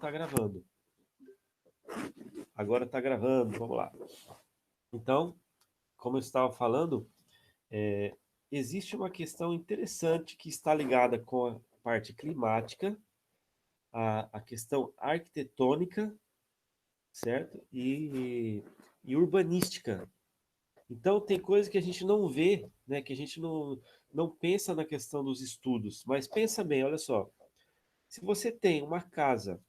tá gravando. Agora tá gravando, vamos lá. Então, como eu estava falando, existe uma questão interessante que está ligada com a parte climática, a questão arquitetônica, certo? E urbanística. Então, tem coisas que a gente não vê, né? Que a gente não pensa na questão dos estudos. Mas pensa bem, olha só. Se você tem uma casa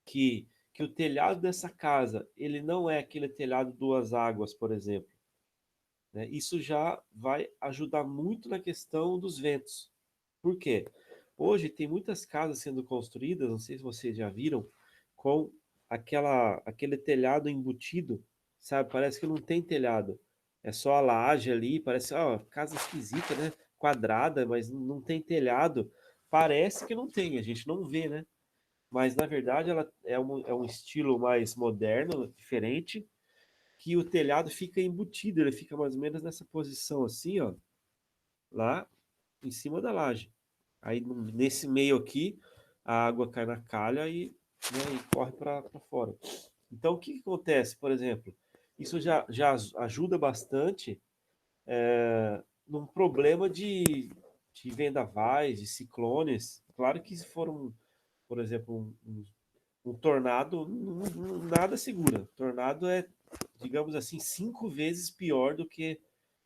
que o telhado dessa casa, ele não é aquele telhado duas águas, por exemplo, né? Isso já vai ajudar muito na questão dos ventos. Por quê? Hoje tem muitas casas sendo construídas, não sei se vocês já viram, com aquele telhado embutido, sabe? Parece que não tem telhado. É só a laje ali, parece, ó, casa esquisita, né? Quadrada, mas não tem telhado. Parece que não tem, a gente não vê, né? Mas na verdade ela é um estilo mais moderno, diferente, que o telhado fica embutido, ele fica mais ou menos nessa posição assim, ó, lá em cima da laje. Aí nesse meio aqui, a água cai na calha e corre para fora. Então o que, que acontece, por exemplo? Isso já ajuda bastante num problema de vendavais, de ciclones. Claro que se for por exemplo, um tornado, nada segura. Tornado é, digamos assim, 5 vezes pior do que,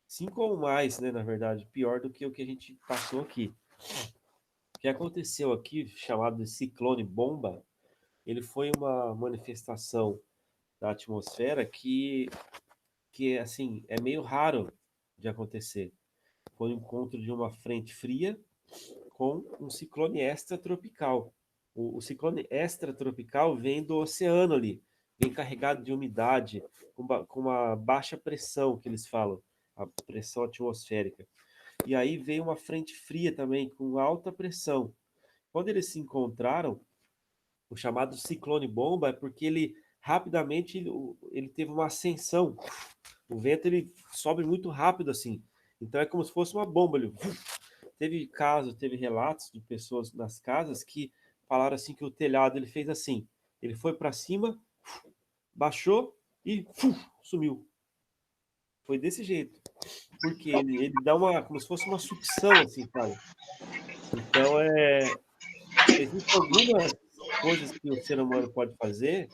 5 ou mais, né, na verdade, pior do que o que a gente passou aqui. O que aconteceu aqui, chamado de ciclone bomba, ele foi uma manifestação da atmosfera que assim, é meio raro de acontecer. Foi o encontro de uma frente fria com um ciclone extratropical. O ciclone extratropical vem do oceano ali, vem carregado de umidade, com uma baixa pressão, que eles falam, a pressão atmosférica. E aí veio uma frente fria também, com alta pressão. Quando eles se encontraram, o chamado ciclone bomba é porque ele rapidamente ele teve uma ascensão. O vento ele sobe muito rápido assim. Então é como se fosse uma bomba. Teve relatos de pessoas nas casas que falaram assim que o telhado ele fez assim. Ele foi para cima, baixou e sumiu. Foi desse jeito. Porque ele dá como se fosse uma sucção, assim, sabe? Então, existem algumas coisas que o ser humano pode fazer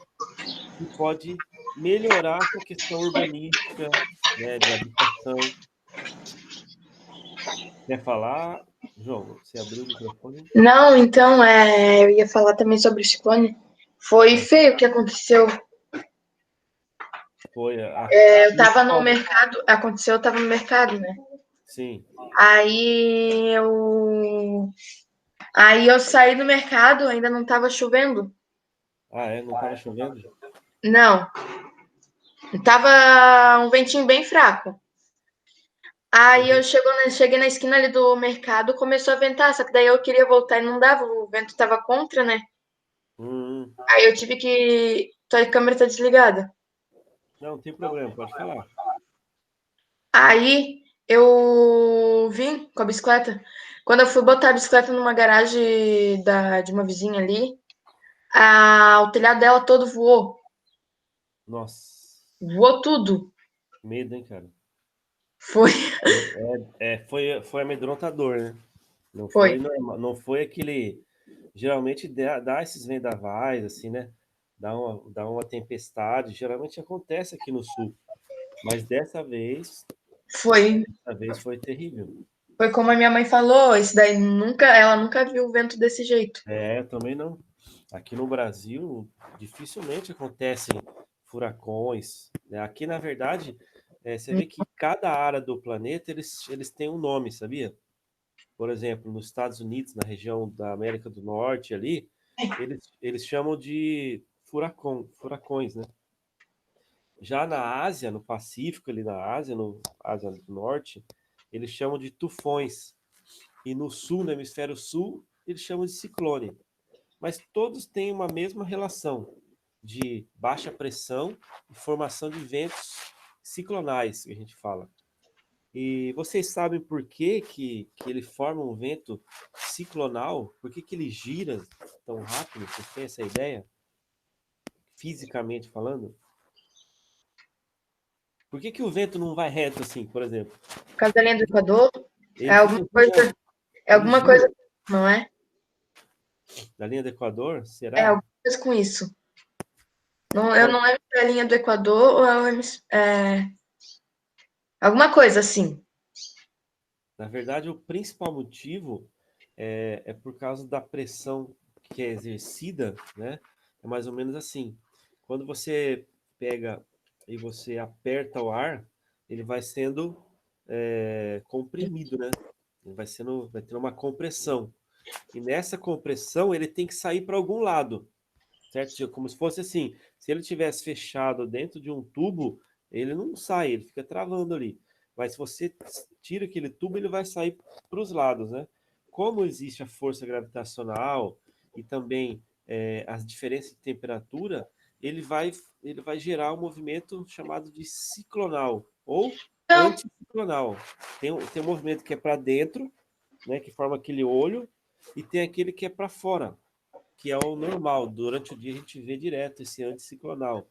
que pode melhorar essa questão urbanística, né, de habitação. Quer falar, João? Você abriu o microfone? Não, então, eu ia falar também sobre o ciclone. Foi Ah, feio o que aconteceu. foi Eu tava no mercado, eu tava no mercado, né? Sim. Aí eu, aí eu saí do mercado, ainda não tava chovendo. Ah, é? Não estava chovendo? Não, tava um ventinho bem fraco. Aí Uhum. eu cheguei na esquina ali do mercado, começou a ventar, só que daí eu queria voltar e não dava, o vento tava contra, né? Hum, Aí eu tive que. Tua câmera tá desligada. não tem problema, pode falar. Aí eu vim com a bicicleta. Quando eu fui botar a bicicleta numa garagem de uma vizinha ali, o telhado dela todo voou. Nossa, Voou tudo. medo, hein, cara? Foi, Foi amedrontador, né? Não foi. foi normal, não foi aquele. Geralmente dá esses vendavais, assim, né? Dá uma tempestade. Geralmente acontece aqui no sul. Mas Foi. dessa vez foi terrível. Foi como a minha mãe falou, isso daí ela nunca viu o vento desse jeito. É, eu também não. Aqui no Brasil, dificilmente acontecem furacões, né? Aqui, na verdade, você vê que cada área do planeta eles têm um nome, sabia? Por exemplo, nos Estados Unidos, na região da América do Norte ali, eles chamam de furacões, né? Já na Ásia, no Pacífico, ali na Ásia, no Ásia do Norte, eles chamam de tufões. E no sul, no hemisfério sul, eles chamam de ciclone. Mas todos têm uma mesma relação de baixa pressão e formação de ventos ciclonais, que a gente fala. E vocês sabem por que ele forma um vento ciclonal? Por que ele gira tão rápido? Você tem essa ideia? Fisicamente falando? Por que o vento não vai reto assim, por exemplo? Por causa da linha do Equador, é Ele alguma fica coisa, girando, ele gira não é? da linha do Equador, É será? alguma coisa com isso. Não, eu Então, não lembro se é a linha do Equador ou alguma coisa assim. na verdade, o principal motivo é por causa da pressão que é exercida, né? É mais ou menos assim. Quando você pega e você aperta o ar, ele vai sendo comprimido, né? Ele vai ter uma compressão. E nessa compressão ele tem que sair para algum lado, certo? Como se fosse assim, se ele tivesse fechado dentro de um tubo, ele não sai, ele fica travando ali. Mas se você tira aquele tubo, ele vai sair para os lados, né? Como existe a força gravitacional e também as diferenças de temperatura, ele vai, ele vai gerar um movimento chamado de ciclonal ou Então, anticiclonal. Tem um movimento que é para dentro, né, que forma aquele olho, e tem aquele que é para fora, que é o normal. Durante o dia a gente vê direto esse anticiclonal.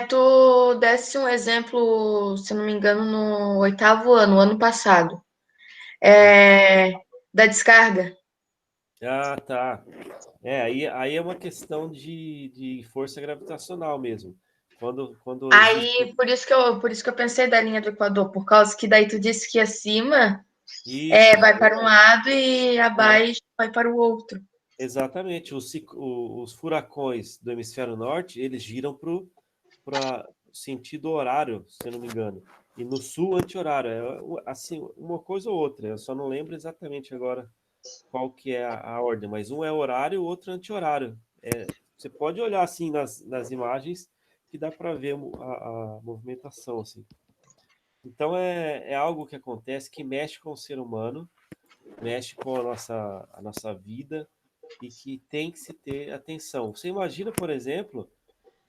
tu desse um exemplo, se eu não me engano, no oitavo ano, ano passado, da descarga. Ah, tá. Aí é uma questão de força gravitacional mesmo. Quando existe Aí, por isso que eu pensei da linha do Equador, por causa que daí tu disse que acima isso, vai para um lado e abaixo vai para o outro. exatamente. Os furacões do hemisfério norte, eles giram para sentido horário, se eu não me engano. E no sul, anti-horário. Assim, uma coisa ou outra. Eu só não lembro exatamente agora qual que é a ordem, mas um é horário e o outro é anti-horário. Você pode olhar assim nas imagens que dá para ver a movimentação assim. Então é algo que acontece que mexe com o ser humano, mexe com a nossa vida e que tem que se ter atenção. Você imagina, por exemplo,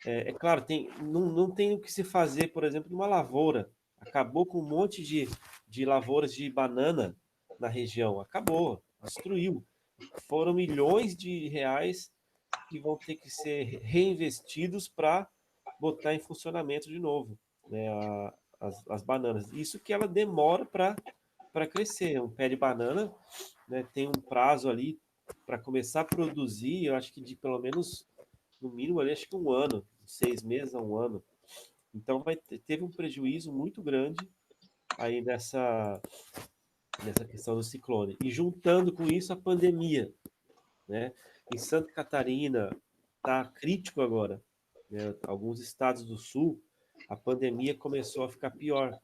é claro, não tem o que se fazer, por exemplo, numa lavoura. Acabou com um monte de lavouras de banana na região. Acabou, destruiu. Foram milhões de reais que vão ter que ser reinvestidos para botar em funcionamento de novo, né, as bananas. Isso que ela demora para crescer. Um pé de banana, né, tem um prazo ali para começar a produzir, eu acho que de pelo menos, no mínimo, ali, acho que um ano, 6 meses a um ano. Então teve um prejuízo muito grande aí nessa questão do ciclone. E juntando com isso a pandemia, né? Em Santa Catarina está crítico agora, né? Alguns estados do sul, a pandemia começou a ficar pior.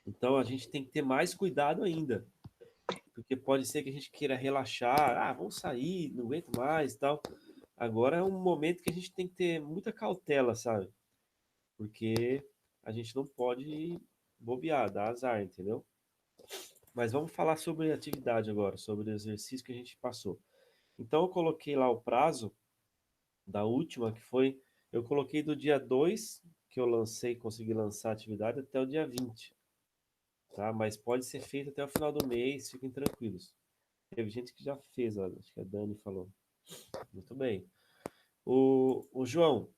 Então a gente tem que ter mais cuidado ainda, porque pode ser que a gente queira relaxar, vamos sair, não aguento mais, e tal. Agora é um momento que a gente tem que ter muita cautela, sabe? Porque a gente não pode bobear, dar azar, entendeu? Mas vamos falar sobre atividade agora, sobre o exercício que a gente passou. Então eu coloquei lá o prazo da última, que foi, eu coloquei do dia 2 que eu lancei, consegui lançar a atividade, até o dia 20, tá? Mas pode ser feito até o final do mês, fiquem tranquilos. Teve gente que já fez, ó, acho que a Dani falou. Muito bem. O João,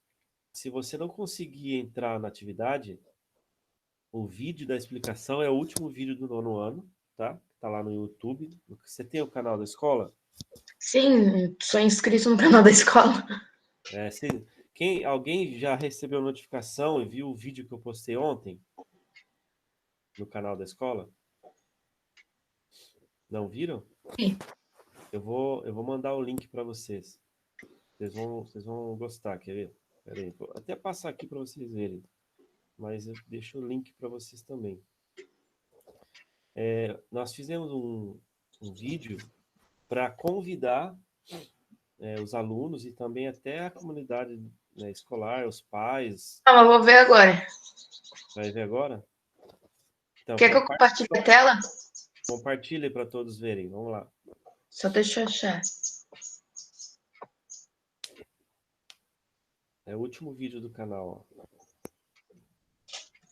se você não conseguir entrar na atividade, o vídeo da explicação é o último vídeo do nono ano, tá? Tá lá no YouTube. Você tem o canal da escola? Sim, sou inscrito no canal da escola. É, alguém já recebeu notificação e viu o vídeo que eu postei ontem no canal da escola? Não viram? Sim. Eu vou mandar o link para vocês. Vocês vão gostar, quer ver? Pera aí, vou até passar aqui para vocês verem, mas eu deixo o link para vocês também. Nós fizemos um vídeo para convidar os alunos e também até a comunidade, né, escolar, os pais. Não, eu vou ver agora. Vai ver agora? Então, Quer que eu compartilhe a tela? compartilhe para todos verem. Vamos lá. Só deixa eu achar. É o último vídeo do canal, ó.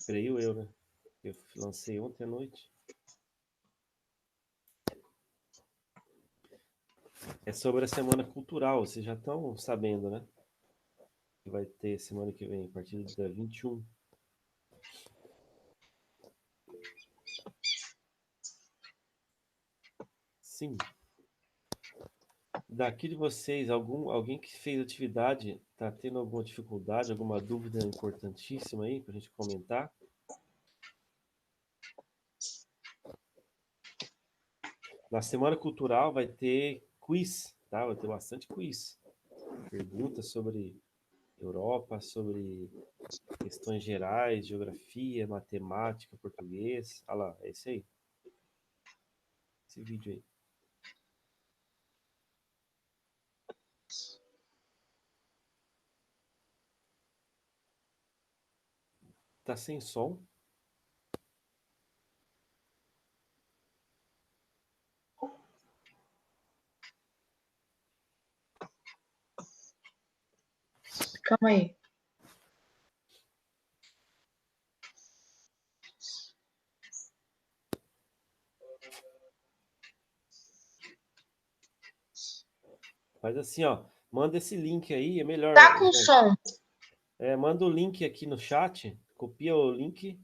Creio eu, né? Eu lancei ontem à noite. É sobre a Semana Cultural, vocês já estão sabendo, né? Que vai ter semana que vem, a partir do dia 21. Sim. Daqui de vocês, alguém que fez atividade, está tendo alguma dificuldade, alguma dúvida importantíssima aí para a gente comentar? Na Semana Cultural vai ter quiz, tá? Vai ter bastante quiz. Perguntas sobre Europa, sobre questões gerais, geografia, matemática, português. Olha lá, é esse aí. Esse vídeo aí. Tá sem som? Calma aí. Faz assim, ó. Manda esse link aí, é melhor. Tá com som. Manda o link aqui no chat, copia o link,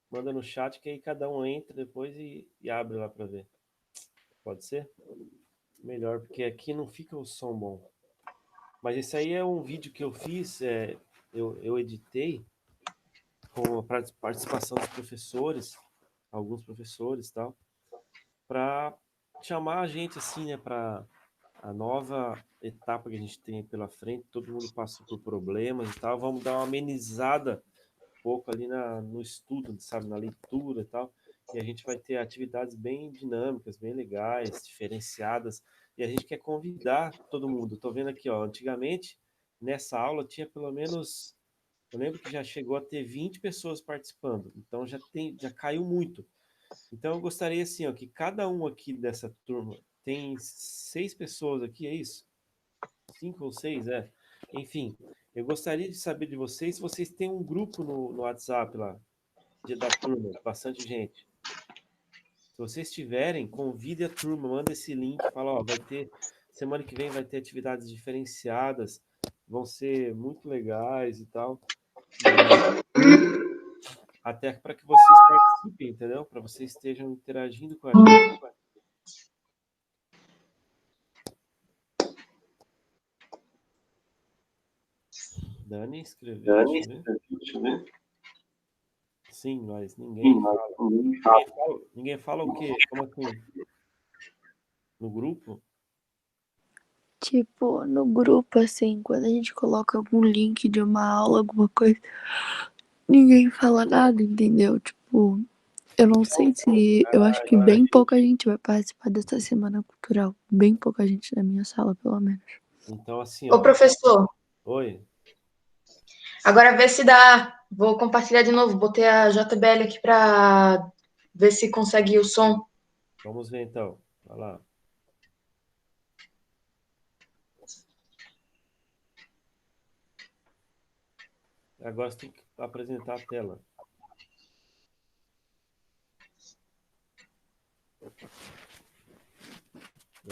manda no chat, que aí cada um entra depois e abre lá para ver. Pode ser? Melhor, porque aqui não fica o som bom. Mas esse aí é um vídeo que eu fiz, eu editei com a participação dos professores, alguns professores e tal, para chamar a gente assim, né, para a nova etapa que a gente tem pela frente. Todo mundo passou por problemas e tal, vamos dar uma amenizada um pouco ali no estudo, sabe, na leitura e tal. E a gente vai ter atividades bem dinâmicas, bem legais, diferenciadas. E a gente quer convidar todo mundo. Estou vendo aqui, ó, antigamente, nessa aula tinha pelo menos, eu lembro que já chegou a ter 20 pessoas participando. Então já caiu muito. Então eu gostaria assim, ó, que cada um aqui dessa turma tem 6 pessoas aqui, é isso? 5 ou 6, é. Enfim, eu gostaria de saber de vocês se vocês têm um grupo no WhatsApp lá, da turma, bastante gente. Se vocês tiverem, convide a turma, manda esse link, fala, ó, semana que vem vai ter atividades diferenciadas, vão ser muito legais e tal. Até para que vocês participem, entendeu? Para vocês estejam interagindo com a gente. Dani escreveu, deixa eu ver. Sim, mas ninguém fala. Ninguém fala o quê? Como assim? No grupo? Tipo, no grupo, assim, quando a gente coloca algum link de uma aula, alguma coisa, ninguém fala nada, entendeu? Tipo, eu não sei se. Eu acho que bem pouca gente vai participar dessa semana cultural. Bem pouca gente na minha sala, pelo menos. Então, assim, Ô, ó. professor, Oi. agora vê se dá. Vou compartilhar de novo. Botei a JBL aqui para ver se consegue o som. Vamos ver então. Vai lá. Agora você tem que apresentar a tela.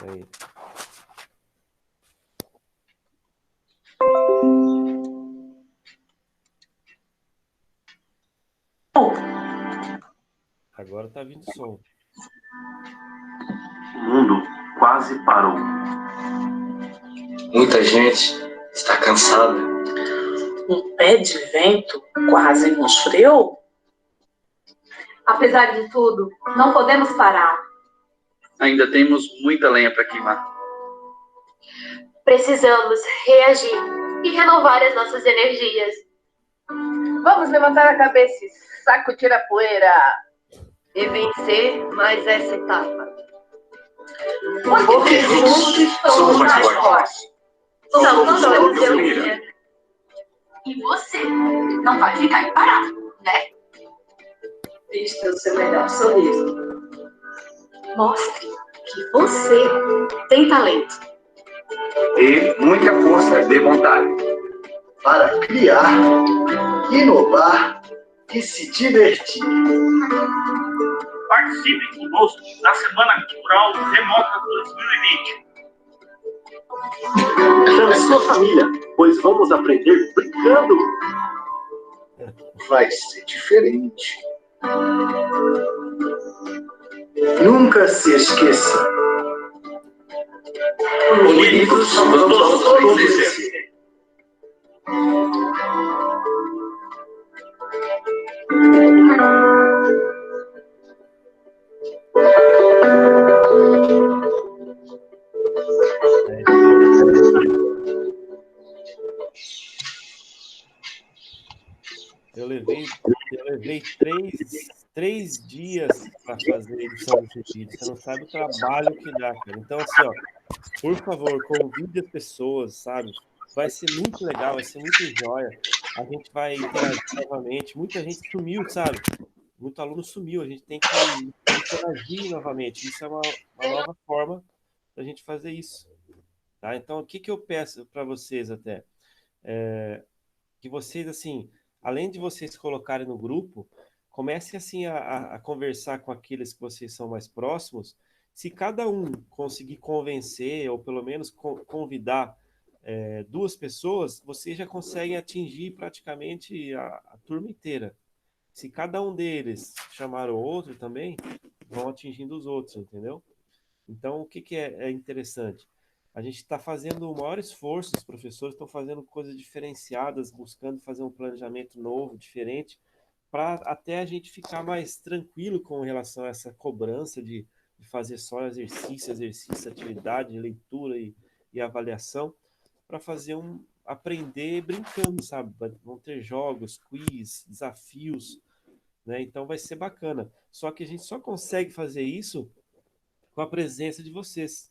Aí. Agora tá vindo som. O mundo quase parou. Muita gente está cansada. Um pé de vento quase nos freou. Apesar de tudo, não podemos parar. Ainda temos muita lenha para queimar. Precisamos reagir e renovar as nossas energias. Vamos levantar a cabeça e sacudir a poeira. E vencer mais essa etapa. Porque juntos somos mais fortes. Somos todos de Olímpia. E você não vai ficar parado, né? Vista o seu melhor sorriso. Mostre que você tem talento. E muita força de vontade. Para criar, inovar e se divertir. Participe conosco na Semana Cultural Remota 2020. Chame sua família, pois vamos aprender brincando. Vai ser diferente. Nunca se esqueça. Unidos somos todos vencer. Eu levei três dias para fazer a edição desse vídeo. Você não sabe o trabalho que dá, cara. Então, assim, ó, por favor, convide as pessoas, sabe? Vai ser muito legal, vai ser muito joia. A gente vai interagir novamente. Muita gente sumiu, sabe? Muito aluno sumiu. A gente tem que interagir novamente. Isso é uma nova forma da gente fazer isso, tá? Então, o que que eu peço para vocês até? Que vocês, assim, além de vocês colocarem no grupo, comecem, assim, a conversar com aqueles que vocês são mais próximos. Se cada um conseguir convencer, ou pelo menos convidar duas pessoas, vocês já conseguem atingir praticamente a turma inteira. Se cada um deles chamar o outro também, vão atingindo os outros, entendeu? Então, o que que é interessante? A gente está fazendo o maior esforço, os professores estão fazendo coisas diferenciadas, buscando fazer um planejamento novo, diferente, para até a gente ficar mais tranquilo com relação a essa cobrança de fazer só exercício, atividade, leitura e avaliação, para fazer aprender brincando, sabe? Vão ter jogos, quiz, desafios, né? Então vai ser bacana. Só que a gente só consegue fazer isso com a presença de vocês,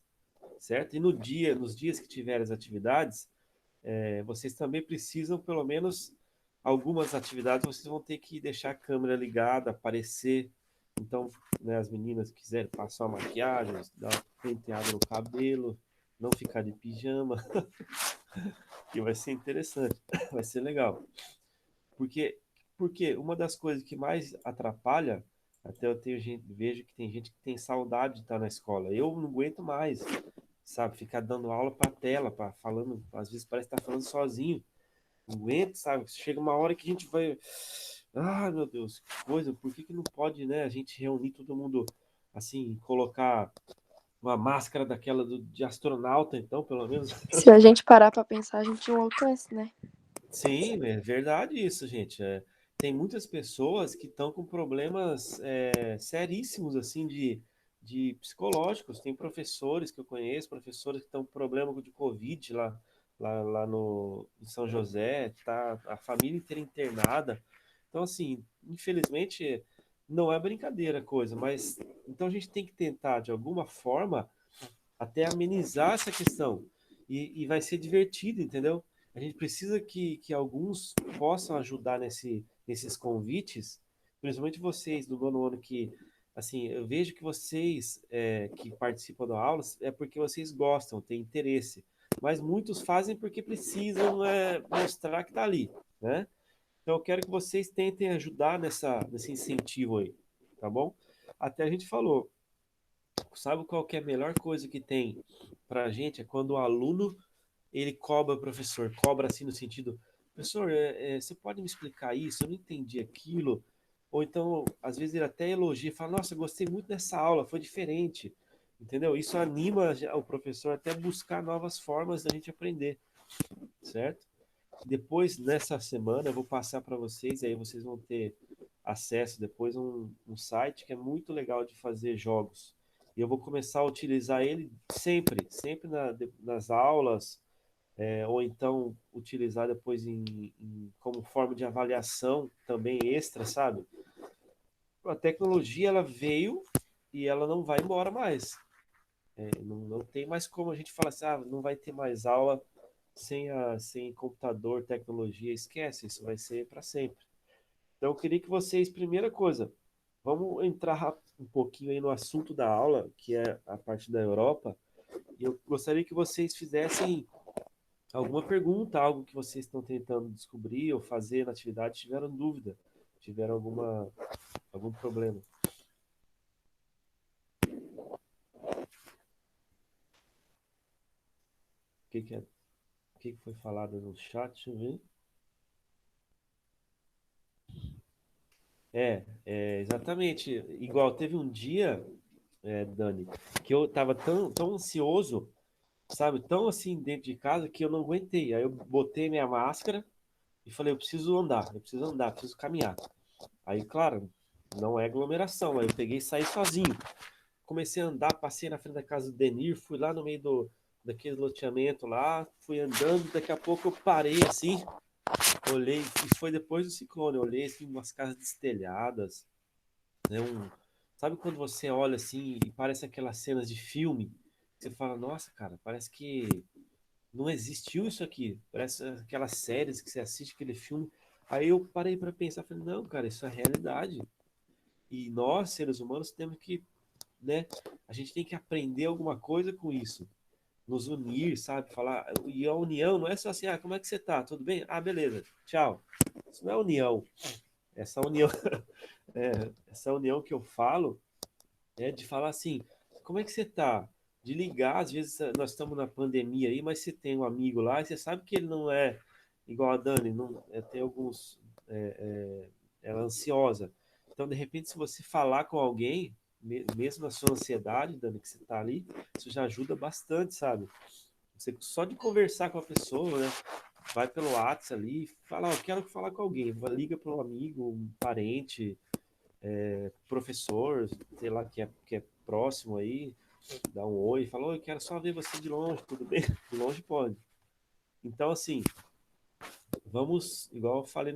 certo? E nos dias que tiver as atividades, vocês também precisam, pelo menos, algumas atividades, vocês vão ter que deixar a câmera ligada, aparecer. Então, né, as meninas que quiserem passar uma maquiagem, dar uma penteada no cabelo, não ficar de pijama, que vai ser interessante, vai ser legal. Porque uma das coisas que mais atrapalha, até vejo que tem gente que tem saudade de estar na escola. Eu não aguento mais, sabe? Ficar dando aula para tela, falando, às vezes parece que tá falando sozinho. Não aguento, sabe? Chega uma hora que a gente vai. Ah, meu Deus, que coisa, por que não pode, né? A gente reunir todo mundo, assim, colocar uma máscara daquela de astronauta, então, pelo menos. Se a gente parar pra pensar, a gente enlouquece, né? Sim, é verdade isso, gente. Tem muitas pessoas que estão com problemas seríssimos, assim, de psicológicos. Tem professores que eu conheço, professores que estão com problema de Covid lá em São José, tá a família inteira internada. Então, assim, infelizmente, não é brincadeira a coisa, mas então a gente tem que tentar, de alguma forma, até amenizar essa questão. E vai ser divertido, entendeu? A gente precisa que alguns possam ajudar nesses convites, principalmente vocês do nono ano que, assim, eu vejo que vocês que participam da aula é porque vocês gostam, têm interesse, mas muitos fazem porque precisam mostrar que está ali, né? Então eu quero que vocês tentem ajudar nesse incentivo aí, tá bom? Até a gente falou, sabe qual que é a melhor coisa que tem para a gente? É quando o aluno ele cobra o professor, cobra assim no sentido, professor, você pode me explicar isso? Eu não entendi aquilo. Ou então, às vezes ele até elogia, fala, nossa, eu gostei muito dessa aula, foi diferente. Entendeu? Isso anima o professor até buscar novas formas da gente aprender, certo? Depois, nessa semana, eu vou passar para vocês, aí vocês vão ter acesso depois a um site que é muito legal de fazer jogos. E eu vou começar a utilizar ele sempre nas aulas, ou então utilizar depois como forma de avaliação também extra, sabe? A tecnologia, ela veio e ela não vai embora mais. Não tem mais como a gente falar assim, não vai ter mais aula sem computador, tecnologia, esquece, isso vai ser para sempre. Então, eu queria que vocês, primeira coisa, vamos entrar um pouquinho aí no assunto da aula, que é a parte da Europa, e eu gostaria que vocês fizessem alguma pergunta, algo que vocês estão tentando descobrir ou fazer na atividade, tiveram dúvida, tiveram algum problema. O que foi falado no chat? Deixa eu ver. Exatamente. Igual teve um dia, Dani, que eu tava tão ansioso, sabe? Tão assim dentro de casa que eu não aguentei. Aí eu botei minha máscara e falei, eu preciso andar, preciso caminhar. Aí, claro, não é aglomeração. Aí eu peguei e saí sozinho. Comecei a andar, passei na frente da casa do Denir, fui lá no meio daquele loteamento lá, fui andando, daqui a pouco eu parei assim, olhei, isso foi depois do ciclone, eu olhei assim, umas casas destelhadas, né, sabe quando você olha assim e parece aquelas cenas de filme, você fala, nossa, cara, parece que não existiu isso aqui, parece aquelas séries que você assiste, aquele filme. Aí eu parei para pensar, falei, não, cara, isso é realidade. E nós, seres humanos, temos que, né, a gente tem que aprender alguma coisa com isso, nos unir, sabe? Falar, e a união não é só assim, como é que você tá? Tudo bem? Ah, beleza, tchau. Isso não é união. Essa união, essa união que eu falo é de falar assim, como é que você tá? De ligar, às vezes nós estamos na pandemia aí, mas você tem um amigo lá e você sabe que ele não é igual a Dani, não, tem alguns, ela é ansiosa. Então, de repente, se você falar com alguém, mesmo na sua ansiedade, Dani, que você tá ali, isso já ajuda bastante, sabe? Você só de conversar com a pessoa, né? Vai pelo WhatsApp ali, fala, eu quero falar com alguém, liga para um amigo, um parente, professor, sei lá, que é próximo aí, dá um oi, fala, oi, eu quero só ver você de longe, tudo bem? De longe pode. Então, assim, vamos, igual eu falei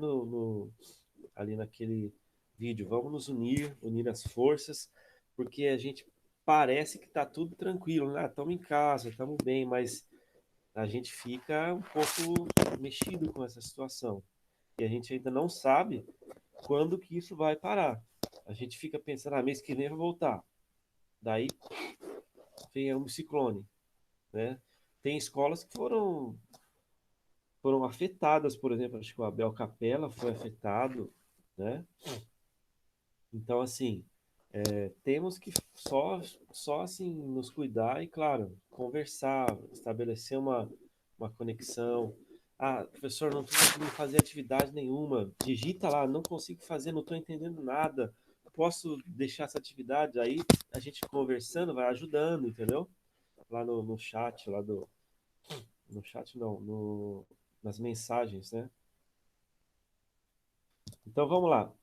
ali naquele vídeo, vamos nos unir as forças, porque a gente parece que tá tudo tranquilo, né? Estamos em casa, estamos bem, mas a gente fica um pouco mexido com essa situação. E a gente ainda não sabe quando que isso vai parar. A gente fica pensando, mês que vem vai voltar. Daí vem um ciclone, né? Tem escolas que foram afetadas, por exemplo, acho que o Abel Capella foi afetado, né? Então, assim, temos que só assim nos cuidar e, claro, conversar, estabelecer uma conexão. Ah, professor, não estou conseguindo fazer atividade nenhuma. Digita lá, não consigo fazer, não estou entendendo nada. Posso deixar essa atividade? Aí a gente conversando vai ajudando, entendeu? Lá no chat, no chat não, nas mensagens, né? Então vamos lá.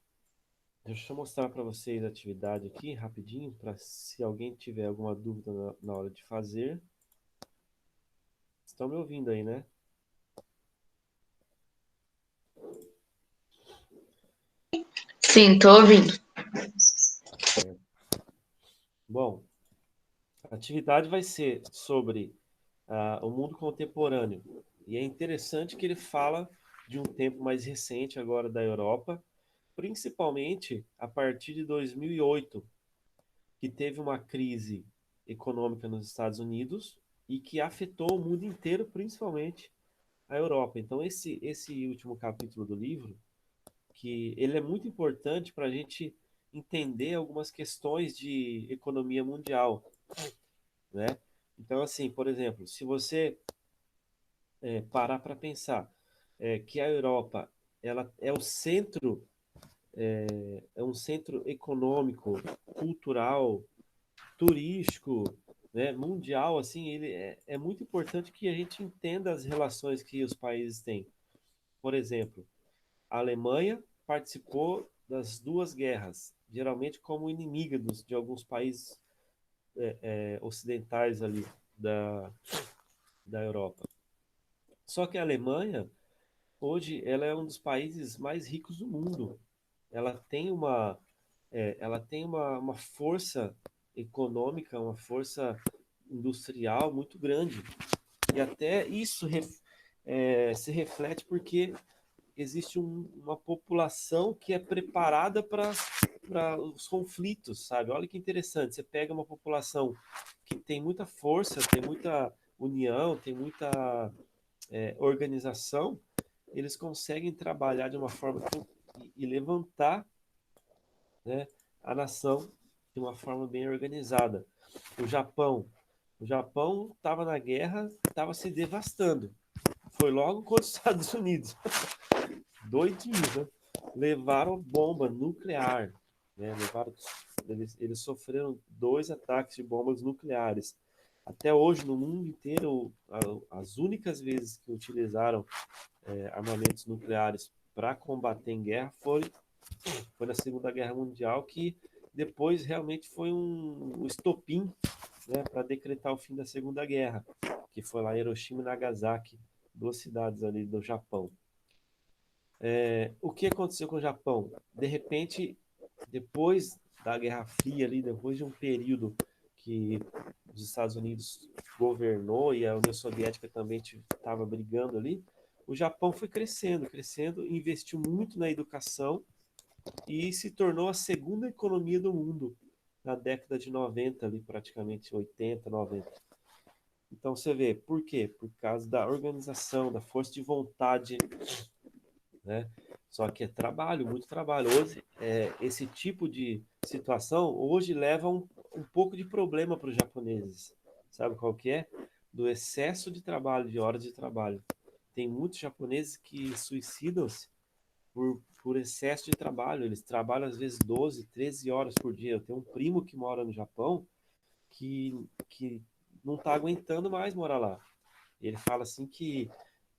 Deixa eu mostrar para vocês a atividade aqui rapidinho, para se alguém tiver alguma dúvida na hora de fazer. Estão me ouvindo aí, né? Sim, tô ouvindo. Bom, a atividade vai ser sobre o mundo contemporâneo. E é interessante que ele fala de um tempo mais recente agora da Europa, principalmente a partir de 2008, que teve uma crise econômica nos Estados Unidos e que afetou o mundo inteiro, principalmente a Europa. Então, esse último capítulo do livro, que ele é muito importante para a gente entender algumas questões de economia mundial, né? Então, assim, por exemplo, se você parar para pensar que a Europa ela é o centro, é um centro econômico, cultural, turístico, né, mundial, assim, ele é muito importante que a gente entenda as relações que os países têm. Por exemplo, a Alemanha participou das duas guerras, geralmente como inimiga de alguns países ocidentais ali da Europa. Só que a Alemanha, hoje, ela é um dos países mais ricos do mundo. Ela tem uma força econômica, uma força industrial muito grande. E até isso se reflete porque existe uma população que é preparada para os conflitos, sabe? Olha que interessante. Você pega uma população que tem muita força, tem muita união, tem muita organização, eles conseguem trabalhar de uma forma e levantar, né, a nação de uma forma bem organizada. O Japão, O Japão estava na guerra, estava se devastando. Foi logo contra os Estados Unidos. Doidinhos, né? Levaram bomba nuclear. Né? Eles sofreram 2 ataques de bombas nucleares. Até hoje, no mundo inteiro, as únicas vezes que utilizaram armamentos nucleares para combater em guerra foi na Segunda Guerra Mundial, que depois realmente foi um estopim, né, para decretar o fim da Segunda Guerra, que foi lá em Hiroshima e Nagasaki, 2 cidades ali do Japão. O que aconteceu com o Japão? De repente, depois da Guerra Fria, ali, depois de um período que os Estados Unidos governou e a União Soviética também estava brigando ali, o Japão foi crescendo, investiu muito na educação e se tornou a segunda economia do mundo na década de 90, ali praticamente 80, 90. Então você vê, por quê? Por causa da organização, da força de vontade, né? Só que é trabalho, muito trabalho. Hoje, esse tipo de situação hoje leva um pouco de problema para os japoneses. Sabe qual que é? Do excesso de trabalho, de horas de trabalho. Tem muitos japoneses que suicidam-se por excesso de trabalho. Eles trabalham às vezes 12, 13 horas por dia. Eu tenho um primo que mora no Japão que não está aguentando mais morar lá. Ele fala assim que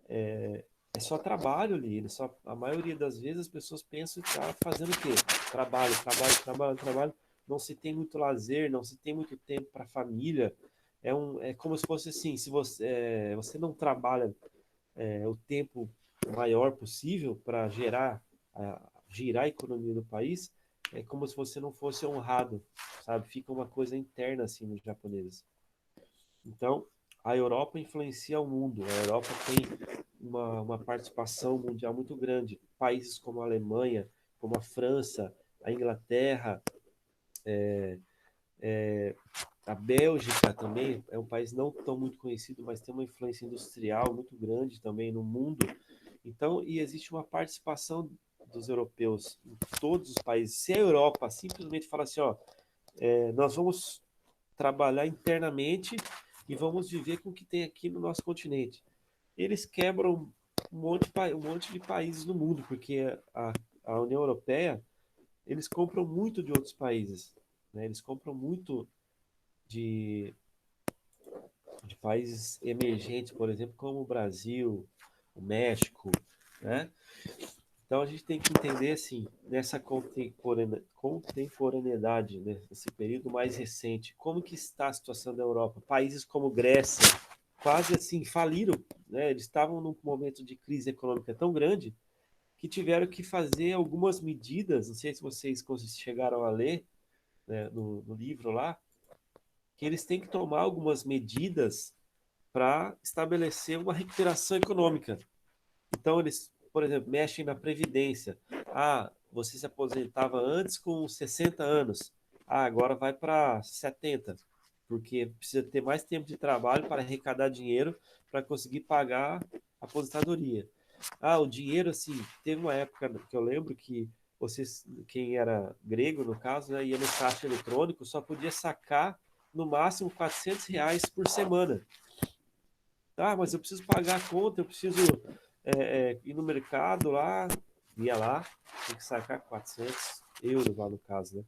é só trabalho ali. A maioria das vezes as pessoas pensam que está fazendo o quê? Trabalho, trabalho, trabalho, trabalho. Não se tem muito lazer, não se tem muito tempo para a família. É como se fosse assim, se você não trabalha o tempo maior possível para girar a economia do país, é como se você não fosse honrado, sabe? Fica uma coisa interna assim nos japoneses. Então, a Europa influencia o mundo. A Europa tem uma participação mundial muito grande. Países como a Alemanha, como a França, a Inglaterra, a Bélgica também é um país não tão muito conhecido, mas tem uma influência industrial muito grande também no mundo. Então, e existe uma participação dos europeus em todos os países. Se a Europa simplesmente fala assim, ó, nós vamos trabalhar internamente e vamos viver com o que tem aqui no nosso continente. Eles quebram um monte de países no mundo, porque a União Europeia, eles compram muito de outros países, né? Eles compram muito de países emergentes, por exemplo, como o Brasil, o México, né? Então a gente tem que entender assim, nessa contemporaneidade, né, nesse período mais recente, como que está a situação da Europa? Países como Grécia, quase assim faliram, né? Eles estavam num momento de crise econômica tão grande que tiveram que fazer algumas medidas, não sei se vocês chegaram a ler, né, no livro lá, que eles têm que tomar algumas medidas para estabelecer uma recuperação econômica. Então, eles, por exemplo, mexem na previdência. Ah, você se aposentava antes com 60 anos. Ah, agora vai para 70, porque precisa ter mais tempo de trabalho para arrecadar dinheiro para conseguir pagar a aposentadoria. Ah, o dinheiro, assim, teve uma época que eu lembro que vocês, quem era grego, no caso, né, ia no caixa eletrônico, só podia sacar no máximo R$ 400 por semana. Ah, mas eu preciso pagar a conta, eu preciso ir no mercado lá, ia lá, tem que sacar 400 euros lá no caso, né?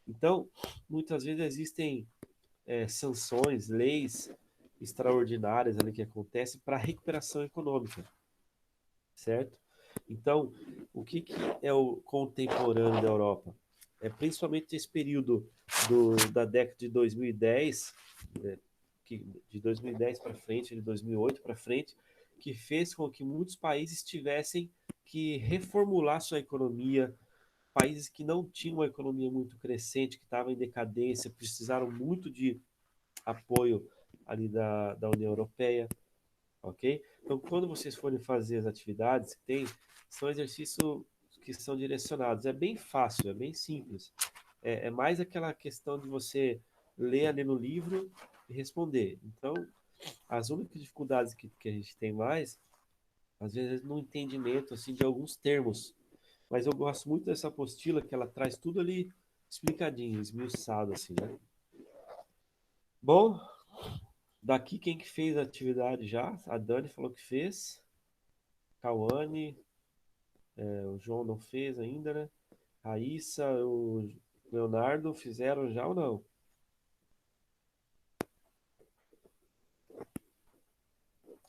Então, muitas vezes existem sanções, leis extraordinárias ali que acontecem para recuperação econômica, certo? Então, o que é o contemporâneo da Europa? É principalmente esse período da década de 2010, né, de 2010 para frente, de 2008 para frente, que fez com que muitos países tivessem que reformular sua economia, países que não tinham uma economia muito crescente, que estavam em decadência, precisaram muito de apoio ali da União Europeia, ok? Então, quando vocês forem fazer as atividades que tem, são exercícios que são direcionados. É bem fácil, é bem simples. É mais aquela questão de você ler ali no livro e responder. Então, as únicas dificuldades que a gente tem mais, às vezes, no entendimento assim, de alguns termos. Mas eu gosto muito dessa apostila, que ela traz tudo ali explicadinho, esmiuçado, assim, né? Bom, Daqui, quem que fez a atividade já? A Dani falou que fez. Cauane, o João não fez ainda, né? Raíssa, o Leonardo fizeram já ou não?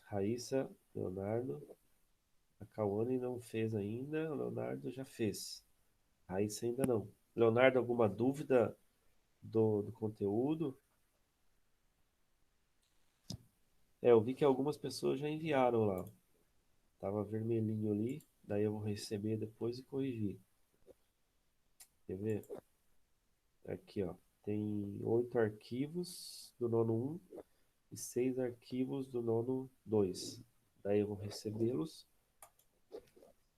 Raíssa, Leonardo. A Cauane não fez ainda, o Leonardo já fez. Raíssa ainda não. Leonardo, alguma dúvida do conteúdo? Eu vi que algumas pessoas já enviaram lá. Tava vermelhinho ali, daí eu vou receber depois e corrigir. Quer ver? Aqui, ó. Tem 8 arquivos do nono 1 e 6 arquivos do nono 2. Daí eu vou recebê-los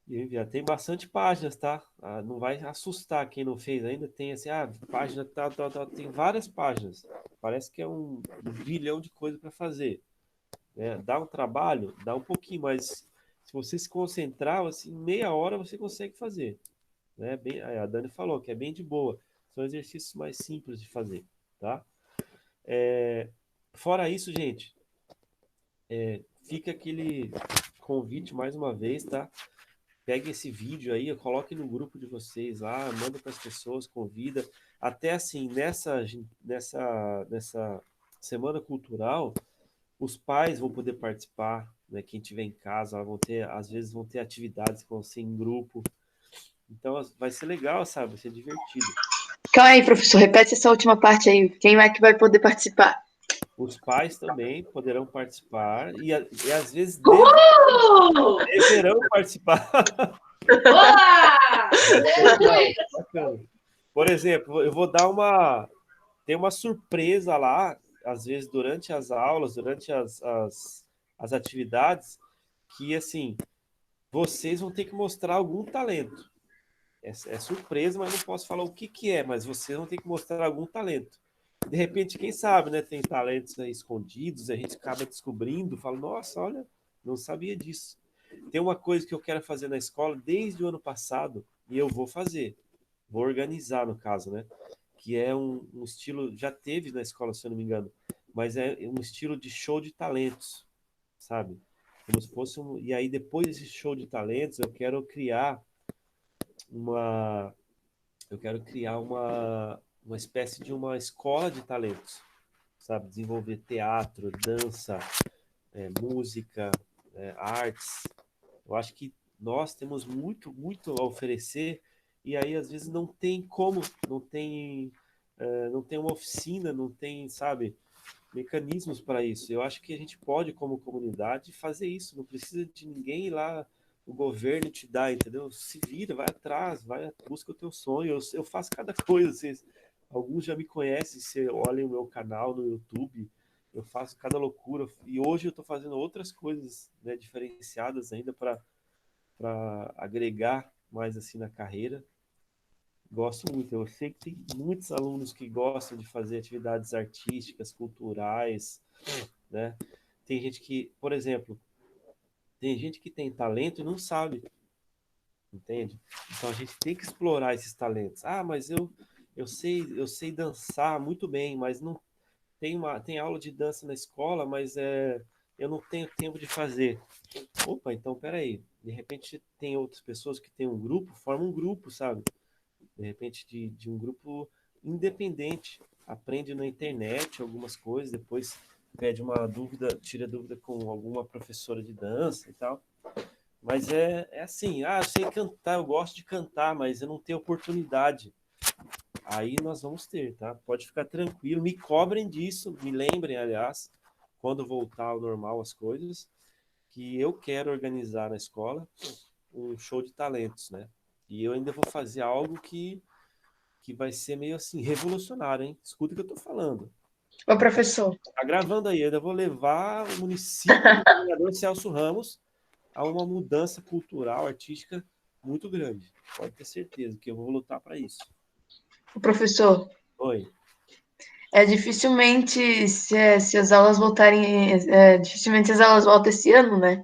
e enviar. Tem bastante páginas, tá? Não vai assustar quem não fez ainda. Tem assim, página tal, tal, tal. Tem várias páginas. Parece que é um bilhão de coisas para fazer. Né? Dá um trabalho, dá um pouquinho, mas se você se concentrar, assim, em meia hora você consegue fazer. Né? Bem, a Dani falou que é bem de boa. São exercícios mais simples de fazer, tá? Fora isso, gente, fica aquele convite mais uma vez, tá? Pegue esse vídeo aí, coloque no grupo de vocês lá, manda para as pessoas, convida. Até assim, nessa semana cultural, os pais vão poder participar, né? Quem tiver em casa, às vezes vão ter atividades que vão ser em grupo. Então vai ser legal, sabe? Vai ser divertido. Calma aí, professor, repete essa última parte aí. Quem é que vai poder participar? Os pais também poderão participar e às vezes Uhul! deverão participar. Olá! Bacana. Por exemplo, eu vou dar tem uma surpresa lá, às vezes durante as aulas, durante as atividades, que assim, vocês vão ter que mostrar algum talento. É surpresa, mas não posso falar o que é, mas vocês vão ter que mostrar algum talento. De repente, quem sabe, né? Tem talentos aí escondidos, a gente acaba descobrindo, fala, nossa, olha, não sabia disso. Tem uma coisa que eu quero fazer na escola desde o ano passado, e eu vou fazer. Vou organizar, no caso, né? Que é um estilo, já teve na escola, se eu não me engano, mas é um estilo de show de talentos, sabe? Como se fosse e aí, depois desse show de talentos, eu quero criar uma uma espécie de uma escola de talentos, sabe? Desenvolver teatro, dança, música, artes. Eu acho que nós temos muito, muito a oferecer e aí às vezes não tem como, não tem uma oficina, não tem, sabe, mecanismos para isso. Eu acho que a gente pode, como comunidade, fazer isso. Não precisa de ninguém ir lá, o governo te dá, entendeu? Se vira, vai atrás, busca o teu sonho. Eu faço cada coisa. Alguns já me conhecem, você olha o meu canal no YouTube, eu faço cada loucura. E hoje eu estou fazendo outras coisas, né, diferenciadas ainda para agregar mais assim na carreira. Gosto muito. Eu sei que tem muitos alunos que gostam de fazer atividades artísticas, culturais, né? Tem gente que, por exemplo, tem gente que tem talento e não sabe, entende? Então a gente tem que explorar esses talentos. Mas eu sei dançar muito bem, mas não tem aula de dança na escola, mas eu não tenho tempo de fazer. Opa, então peraí. De repente tem outras pessoas que têm um grupo, formam um grupo, sabe? De repente de um grupo independente, aprende na internet algumas coisas, depois pede uma dúvida, tira dúvida com alguma professora de dança e tal. Mas é assim, eu sei cantar, eu gosto de cantar, mas eu não tenho oportunidade. Aí nós vamos ter, tá? Pode ficar tranquilo, me cobrem disso, me lembrem, aliás, quando voltar ao normal as coisas, que eu quero organizar na escola um show de talentos, né? E eu ainda vou fazer algo que vai ser meio assim, revolucionário, hein? Escuta o que eu tô falando. Ô, professor. Tá gravando aí, eu ainda vou levar o município do governador Celso Ramos a uma mudança cultural, artística muito grande. Pode ter certeza que eu vou lutar para isso. Ô, professor. Oi. Dificilmente, se as aulas voltarem, dificilmente as aulas voltam esse ano, né?